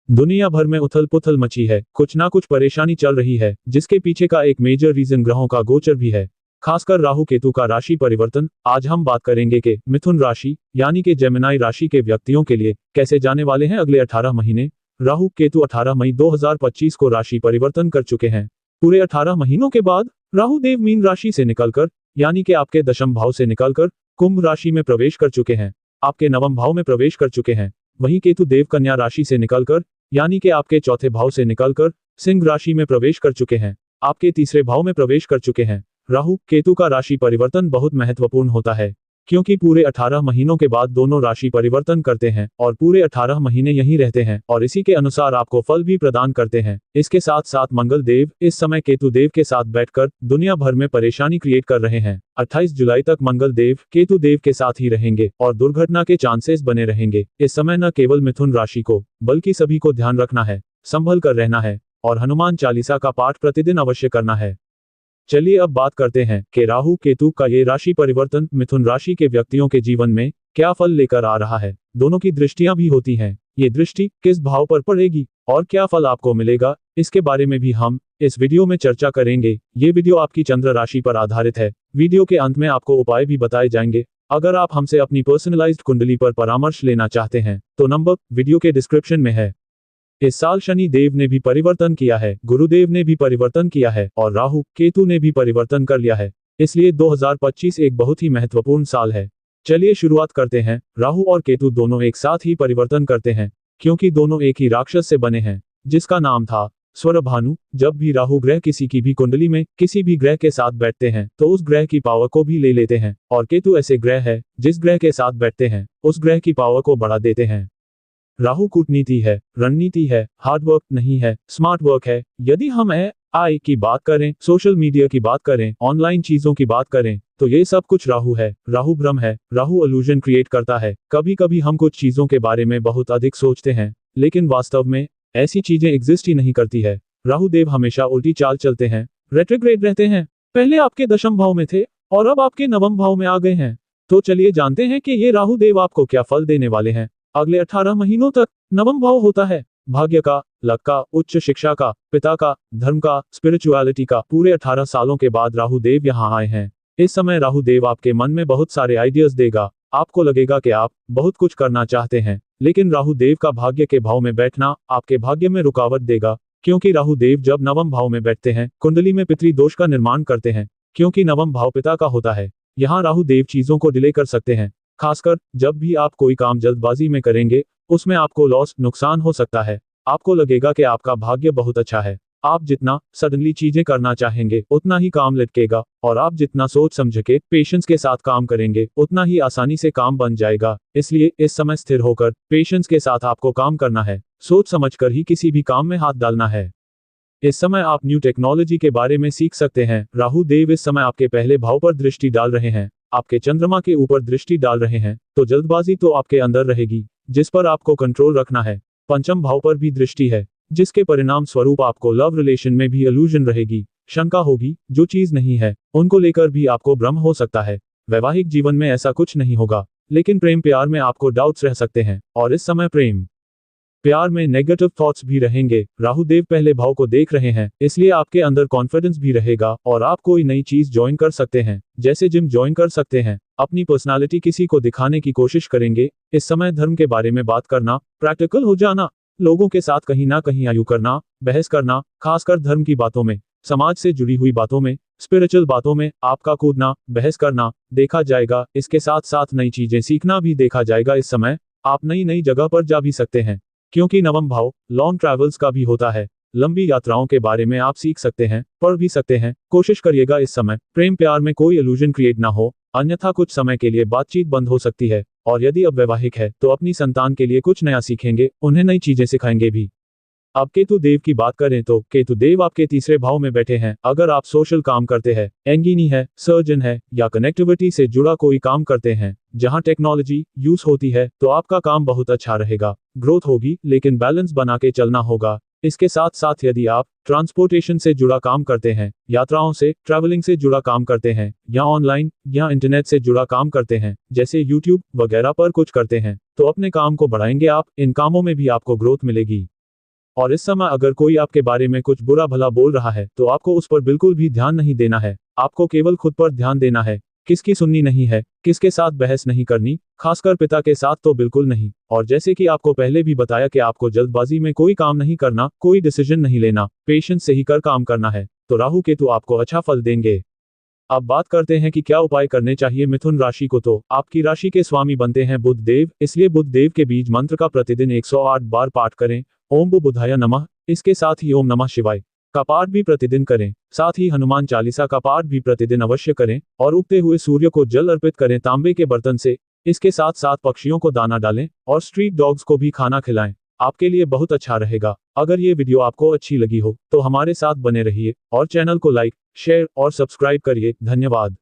दुनिया भर में उथल पुथल मची है, कुछ ना कुछ परेशानी चल रही है, जिसके पीछे का एक मेजर रीजन ग्रहों का गोचर भी है, खासकर राहु केतु का राशि परिवर्तन। आज हम बात करेंगे कि मिथुन राशि यानी कि जेमिनी राशि के व्यक्तियों के लिए कैसे जाने वाले हैं अगले 18 महीने। राहु केतु 18 मई 2025 को राशि परिवर्तन कर चुके हैं। पूरे 18 महीनों के बाद राहु देव मीन राशि से निकलकर यानी कि आपके दशम भाव से निकलकर कुंभ राशि में प्रवेश कर चुके हैं, आपके नवम भाव में प्रवेश कर चुके हैं। वहीं केतु देव कन्या राशि से निकलकर यानी कि आपके चौथे भाव से निकलकर सिंह राशि में प्रवेश कर चुके हैं, आपके तीसरे भाव में प्रवेश कर चुके हैं। राहु केतु का राशि परिवर्तन बहुत महत्वपूर्ण होता है, क्योंकि पूरे 18 महीनों के बाद दोनों राशि परिवर्तन करते हैं और पूरे 18 महीने यहीं रहते हैं और इसी के अनुसार आपको फल भी प्रदान करते हैं। इसके साथ साथ मंगल देव इस समय केतु देव के साथ बैठकर दुनिया भर में परेशानी क्रिएट कर रहे हैं। 28 जुलाई तक मंगल देव केतु देव के साथ ही रहेंगे और दुर्घटना के चांसेस बने रहेंगे। इस समय न केवल मिथुन राशि को बल्कि सभी को ध्यान रखना है, संभल कर रहना है और हनुमान चालीसा का पाठ प्रतिदिन अवश्य करना है। चलिए अब बात करते हैं कि राहु केतु का ये राशि परिवर्तन मिथुन राशि के व्यक्तियों के जीवन में क्या फल लेकर आ रहा है। दोनों की दृष्टियां भी होती हैं, ये दृष्टि किस भाव पर पड़ेगी और क्या फल आपको मिलेगा, इसके बारे में भी हम इस वीडियो में चर्चा करेंगे। ये वीडियो आपकी चंद्र राशि पर आधारित है। वीडियो के अंत में आपको उपाय भी बताए जाएंगे। अगर आप हमसे अपनी पर्सनलाइज्ड कुंडली पर परामर्श लेना चाहते हैं तो नंबर वीडियो के डिस्क्रिप्शन में है। इस साल शनि देव ने भी परिवर्तन किया है, गुरुदेव ने भी परिवर्तन किया है और राहु केतु ने भी परिवर्तन कर लिया है, इसलिए 2025 एक बहुत ही महत्वपूर्ण साल है। चलिए शुरुआत करते हैं। राहु और केतु दोनों एक साथ ही परिवर्तन करते हैं, क्योंकि दोनों एक ही राक्षस से बने हैं जिसका नाम था स्वरभानु। जब भी राहु ग्रह किसी की भी कुंडली में किसी भी ग्रह के साथ बैठते हैं तो उस ग्रह की पावर को भी ले लेते हैं, और केतु ऐसे ग्रह है जिस ग्रह के साथ बैठते हैं उस ग्रह की पावर को बढ़ा देते हैं। राहु कूटनीति है, रणनीति है, हार्ड वर्क नहीं है, स्मार्ट वर्क है। यदि हम AI की बात करें, सोशल मीडिया की बात करें, ऑनलाइन चीजों की बात करें, तो ये सब कुछ राहु है। राहु भ्रम है, राहु इल्यूजन क्रिएट करता है। कभी कभी हम कुछ चीजों के बारे में बहुत अधिक सोचते हैं, लेकिन वास्तव में ऐसी चीजें एग्जिस्ट ही नहीं करती है। राहु देव हमेशा उल्टी चाल चलते हैं, रेट्रोग्रेड रहते हैं। पहले आपके दशम भाव में थे और अब आपके नवम भाव में आ गए हैं। तो चलिए जानते हैं कि ये राहु देव आपको क्या फल देने वाले हैं। अगले 18 महीनों तक नवम भाव होता है भाग्य का, लक का, उच्च शिक्षा का, पिता का, धर्म का, स्पिरिचुअलिटी का। पूरे 18 सालों के बाद राहु देव यहाँ आए हैं। इस समय राहु देव आपके मन में बहुत सारे आइडियाज देगा। आपको लगेगा कि आप बहुत कुछ करना चाहते हैं, लेकिन राहु देव का भाग्य के भाव में बैठना आपके भाग्य में रुकावट देगा, क्योंकि राहु देव जब नवम भाव में बैठते हैं कुंडली में पितृ दोष का निर्माण करते हैं, क्योंकि नवम भाव पिता का होता है। यहाँ राहु देव चीजों को डिले कर सकते हैं, खासकर जब भी आप कोई काम जल्दबाजी में करेंगे उसमें आपको लॉस नुकसान हो सकता है। आपको लगेगा कि आपका भाग्य बहुत अच्छा है, आप जितना सडनली चीजें करना चाहेंगे उतना ही काम लटकेगा, और आप जितना सोच समझ के पेशेंस के साथ काम करेंगे उतना ही आसानी से काम बन जाएगा। इसलिए इस समय स्थिर होकर पेशेंस के साथ आपको काम करना है, सोच समझकर ही किसी भी काम में हाथ डालना है। इस समय आप न्यू टेक्नोलॉजी के बारे में सीख सकते हैं। राहु देव इस समय आपके पहले भाव पर दृष्टि डाल रहे हैं, आपके चंद्रमा के ऊपर दृष्टि डाल रहे हैं, तो जल्दबाजी तो आपके अंदर रहेगी जिस पर आपको कंट्रोल रखना है। पंचम भाव पर भी दृष्टि है, जिसके परिणाम स्वरूप आपको लव रिलेशन में भी इल्यूजन रहेगी, शंका होगी, जो चीज नहीं है उनको लेकर भी आपको भ्रम हो सकता है। वैवाहिक जीवन में ऐसा कुछ नहीं होगा, लेकिन प्रेम प्यार में आपको डाउट्स रह सकते हैं और इस समय प्रेम प्यार में नेगेटिव थॉट्स भी रहेंगे। राहु देव पहले भाव को देख रहे हैं, इसलिए आपके अंदर कॉन्फिडेंस भी रहेगा और आप कोई नई चीज ज्वाइन कर सकते हैं, जैसे जिम ज्वाइन कर सकते हैं। अपनी पर्सनालिटी किसी को दिखाने की कोशिश करेंगे। इस समय धर्म के बारे में बात करना, प्रैक्टिकल हो जाना, लोगों के साथ कहीं ना कहीं आयु करना, बहस करना, खासकर धर्म की बातों में, समाज से जुड़ी हुई बातों में, स्पिरिचुअल बातों में आपका कूदना, बहस करना देखा जाएगा। इसके साथ साथ नई चीजें सीखना भी देखा जाएगा। इस समय आप नई नई जगह पर जा भी सकते हैं, क्योंकि नवम भाव लॉन्ग ट्रैवल्स का भी होता है। लंबी यात्राओं के बारे में आप सीख सकते हैं, पढ़ भी सकते हैं। कोशिश करिएगा इस समय प्रेम प्यार में कोई इल्यूजन क्रिएट ना हो, अन्यथा कुछ समय के लिए बातचीत बंद हो सकती है। और यदि अब वैवाहिक है तो अपनी संतान के लिए कुछ नया सीखेंगे, उन्हें नई चीजें सिखाएंगे भी। अब केतु देव की बात करें तो केतु देव आपके तीसरे भाव में बैठे हैं। अगर आप सोशल काम करते हैं, इंजीनियर है, सर्जन है या कनेक्टिविटी से जुड़ा कोई काम करते हैं जहां टेक्नोलॉजी यूज होती है, तो आपका काम बहुत अच्छा रहेगा, ग्रोथ होगी, लेकिन बैलेंस बना के चलना होगा। इसके साथ साथ यदि आप ट्रांसपोर्टेशन से जुड़ा काम करते हैं, यात्राओं से, ट्रैवलिंग से जुड़ा काम करते हैं, या ऑनलाइन या इंटरनेट से जुड़ा काम करते हैं, जैसे यूट्यूब वगैरह पर कुछ करते हैं, तो अपने काम को बढ़ाएंगे आप। इन कामों में भी आपको ग्रोथ मिलेगी। और इस समय अगर कोई आपके बारे में कुछ बुरा भला बोल रहा है तो आपको उस पर बिल्कुल भी ध्यान नहीं देना है। आपको केवल खुद पर ध्यान देना है। किसकी सुननी नहीं है, किसके साथ बहस नहीं करनी, खासकर पिता के साथ तो बिल्कुल नहीं। और जैसे कि आपको पहले भी बताया कि आपको जल्दबाजी में कोई काम नहीं करना, कोई डिसीजन नहीं लेना, पेशेंस से ही कर काम करना है, तो राहु केतु आपको अच्छा फल देंगे। अब बात करते हैं कि क्या उपाय करने चाहिए मिथुन राशि को। तो आपकी राशि के स्वामी बनते हैं बुध देव, इसलिए बुध देव के बीज मंत्र का प्रतिदिन 108 बार पाठ करें। ओम बुधाय नमः, इसके साथ ही ओम नमः शिवाय का पाठ भी प्रतिदिन करें। साथ ही हनुमान चालीसा का पाठ भी प्रतिदिन अवश्य करें और उगते हुए सूर्य को जल अर्पित करें तांबे के बर्तन से। इसके साथ साथ पक्षियों को दाना डालें और स्ट्रीट डॉग्स को भी खाना खिलाएं। आपके लिए बहुत अच्छा रहेगा। अगर ये वीडियो आपको अच्छी लगी हो तो हमारे साथ बने रहिए और चैनल को लाइक, शेयर और सब्सक्राइब करिए। धन्यवाद।